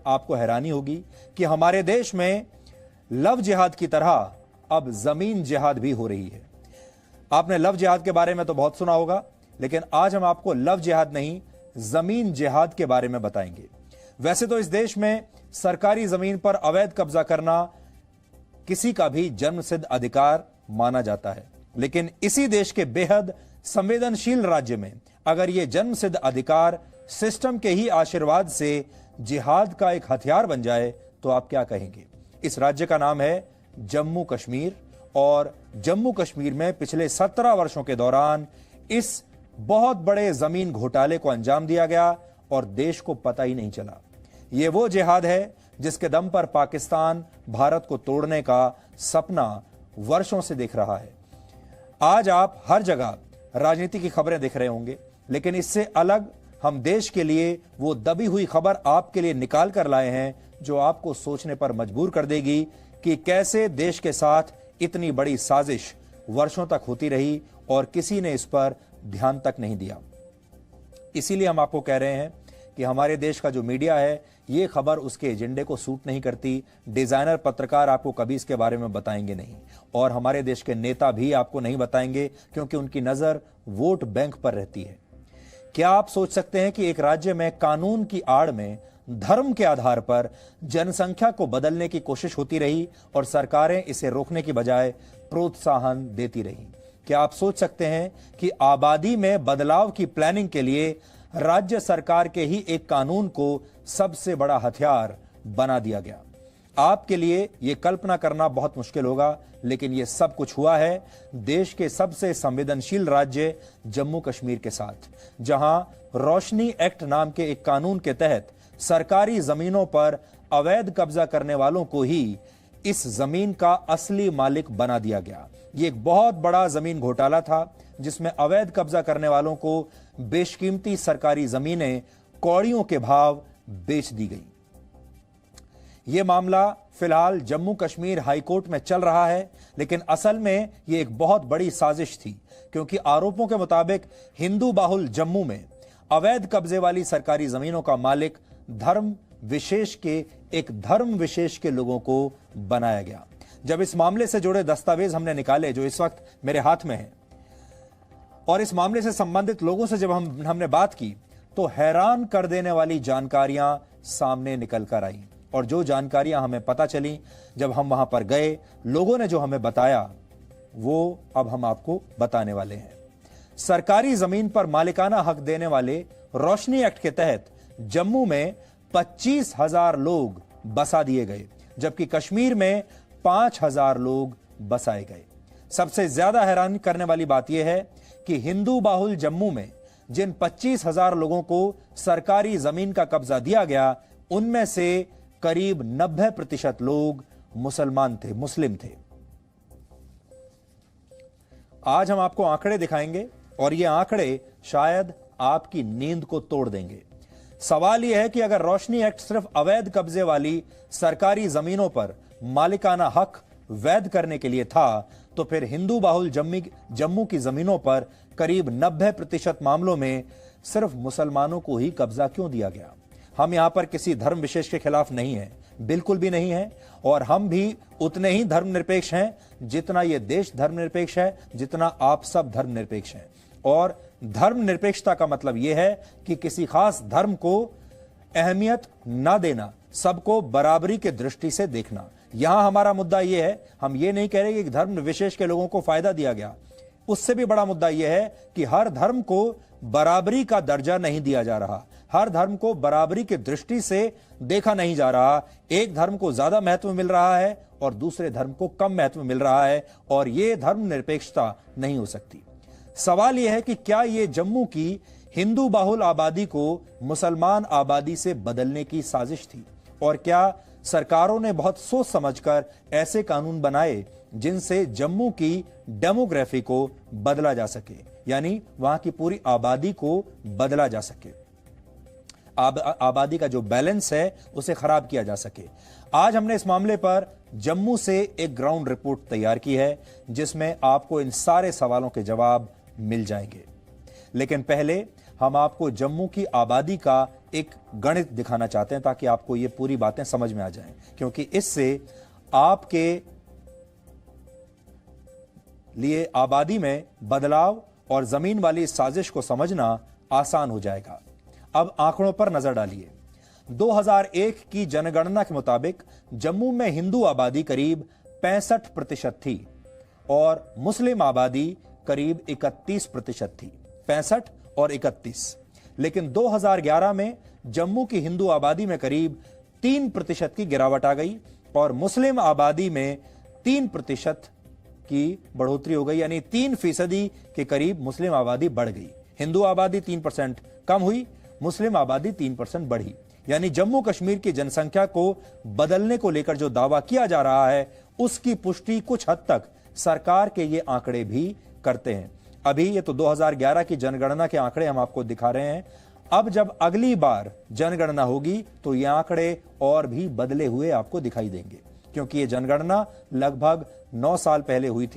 आपको हैरानी होगी कि हमारे देश में लव जिहाद की तरह अब जमीन जिहाद भी हो रही है। आपने लव जिहाद के बारे में तो बहुत सुना होगा, लेकिन आज हम आपको लव जिहाद नहीं, जमीन जिहाद के बारे में बताएंगे। वैसे तो इस देश में सरकारी जमीन पर अवैध कब्जा करना किसी का भी जन्मसिद्ध अधिकार माना जाता है, लेकिन इसी देश के बेहद संवेदनशील राज्य में अगर यह जन्मसिद्ध अधिकार सिस्टम के ही आशीर्वाद से जिहाद का एक हथियार बन जाए तो आप क्या कहेंगे। इस राज्य का नाम है जम्मू कश्मीर, और जम्मू कश्मीर में पिछले 17 वर्षों के दौरान इस बहुत बड़े जमीन घोटाले को अंजाम दिया गया और देश को पता ही नहीं चला। यह वो जिहाद है जिसके दम पर पाकिस्तान भारत को तोड़ने का सपना वर्षों से देख रहा है। आज आप हर जगह राजनीति की खबरें देख रहे होंगे, लेकिन इससे अलग हम देश के लिए वो दबी हुई खबर आपके लिए निकाल कर लाए हैं जो आपको सोचने पर मजबूर कर देगी कि कैसे देश के साथ इतनी बड़ी साजिश वर्षों तक होती रही और किसी ने इस पर ध्यान तक नहीं दिया। इसीलिए हम आपको कह रहे हैं कि हमारे देश का जो मीडिया है ये खबर उसके एजेंडे को सूट नहीं करती। डिजाइनर पत्रकार आपको कभी इसके बारे में बताएंगे नहीं, और हमारे देश के नेता भी आपको नहीं बताएंगे, क्योंकि उनकी नजर वोट बैंक पर रहती है। क्या आप सोच सकते हैं कि एक राज्य में कानून की आड़ में धर्म के आधार पर जनसंख्या को बदलने की कोशिश होती रही और सरकारें इसे रोकने की बजाय प्रोत्साहन देती रही? क्या आप सोच सकते हैं कि आबादी में बदलाव की प्लानिंग के लिए राज्य सरकार के ही एक कानून को सबसे बड़ा हथियार बना दिया गया? आपके लिए यह कल्पना करना बहुत मुश्किल होगा, लेकिन यह सब कुछ हुआ है देश के सबसे संवेदनशील राज्य जम्मू कश्मीर के साथ, जहां रोशनी एक्ट नाम के एक कानून के तहत सरकारी जमीनों पर अवैध कब्जा करने वालों को ही इस जमीन का असली मालिक बना दिया गया। यह एक बहुत बड़ा जमीन घोटाला था जिसमें अवैध कब्जा करने वालों को बेशकीमती सरकारी जमीनें कौड़ियों के भाव बेच दी गई। यह मामला फिलहाल जम्मू कश्मीर हाईकोर्ट में चल रहा है, लेकिन असल में यह एक बहुत बड़ी साजिश थी, क्योंकि आरोपों के मुताबिक हिंदू बाहुल जम्मू में अवैध कब्जे वाली सरकारी जमीनों का मालिक धर्म विशेष के लोगों को बनाया गया। जब इस मामले से जुड़े दस्तावेज हमने निकाले जो इस वक्त मेरे हाथ में हैं, और इस मामले से संबंधित लोगों से जब हमने बात की, तो हैरान कर देने वाली जानकारियां सामने निकल कर आई। और जो जानकारियां हमें पता चली जब हम वहां पर गए, लोगों ने जो हमें बताया, वो अब हम आपको बताने वाले हैं। सरकारी जमीन पर मालिकाना हक देने वाले रोशनी एक्ट के तहत जम्मू में 25,000 लोग बसा दिए गए, जबकि कश्मीर में 5,000 लोग बसाए गए। सबसे ज्यादा हैरान करने वाली बात यह है कि हिंदू बाहुल जम्मू में जिन 25,000 लोगों को सरकारी जमीन का कब्जा दिया गया, उनमें से करीब 90% लोग मुस्लिम थे। आज हम आपको आंकड़े दिखाएंगे और ये आंकड़े शायद आपकी नींद को तोड़ देंगे। सवाल यह है कि अगर रोशनी एक्ट सिर्फ अवैध कब्जे वाली सरकारी जमीनों पर मालिकाना हक वैध करने के लिए था, तो फिर हिंदू बाहुल जम्मू की जमीनों पर करीब 90% मामलों में सिर्फ मुसलमानों को ही कब्जा क्यों दिया गया? हम यहां पर किसी धर्म विशेष के खिलाफ नहीं है, बिल्कुल भी नहीं है, और हम भी उतने ही धर्मनिरपेक्ष हैं जितना यह देश धर्मनिरपेक्ष है, जितना आप सब धर्मनिरपेक्ष हैं। और धर्मनिरपेक्षता का मतलब यह है कि किसी खास धर्म को अहमियत ना देना, सबको बराबरी के दृष्टि से देखना। यहां हमारा मुद्दा यह है, हम ये नहीं कह रहे कि धर्म विशेष के लोगों को फायदा दिया गया। उससे भी बड़ा मुद्दा यह है कि हर धर्म को बराबरी का दर्जा नहीं दिया जा रहा, हर धर्म को बराबरी की दृष्टि से देखा नहीं जा रहा। एक धर्म को ज्यादा महत्व मिल रहा है और दूसरे धर्म को कम महत्व मिल रहा है, और यह धर्मनिरपेक्षता नहीं हो सकती। सवाल यह है कि क्या यह जम्मू की हिंदू बाहुल आबादी को मुसलमान आबादी से बदलने की साजिश थी, और क्या सरकारों ने बहुत सोच समझकर ऐसे कानून बनाए जिनसे जम्मू की डेमोग्राफी को बदला जा सके, यानी वहां की पूरी आबादी को बदला जा सके, आबादी का जो बैलेंस है उसे खराब किया जा सके। आज हमने इस मामले पर जम्मू से एक ग्राउंड रिपोर्ट तैयार की है, जिसमें आपको इन सारे सवालों के जवाब मिल जाएंगे। लेकिन पहले हम आपको जम्मू की आबादी का एक गणित दिखाना चाहते हैं ताकि आपको ये पूरी बातें समझ में आ जाएं, क्योंकि इससे आपके लिए आबादी में बदलाव और जमीन वाली इस साजिश को समझना आसान हो जाएगा। अब आंकड़ों पर नजर डालिए। 2001 की जनगणना के मुताबिक जम्मू में हिंदू आबादी करीब 65% थी और मुस्लिम आबादी करीब 31% थी। 65 और 31। लेकिन 2011 में जम्मू की हिंदू आबादी में करीब 3% की गिरावट आ गई और मुस्लिम आबादी में 3% की बढ़ोतरी हो गई, यानी 3% के करीब मुस्लिम आबादी बढ़ गई। हिंदू आबादी 3% कम हुई, मुस्लिम आबादी 3% बढ़ी। यानी जम्मू कश्मीर की जनसंख्या को बदलने को लेकर जो दावा किया जा रहा है उसकी पुष्टि कुछ हद तक सरकार के ये आंकड़े भी करते हैं। अभी ये तो 2011 की जनगणना के आंकड़े हम आपको दिखा रहे हैं। अब जब अगली बार जनगणना होगी तो ये आंकड़े और भी बदले हुए आपको दिखाई देंगे, क्योंकि ये जनगणना लगभग 9 साल पहले हुई थी।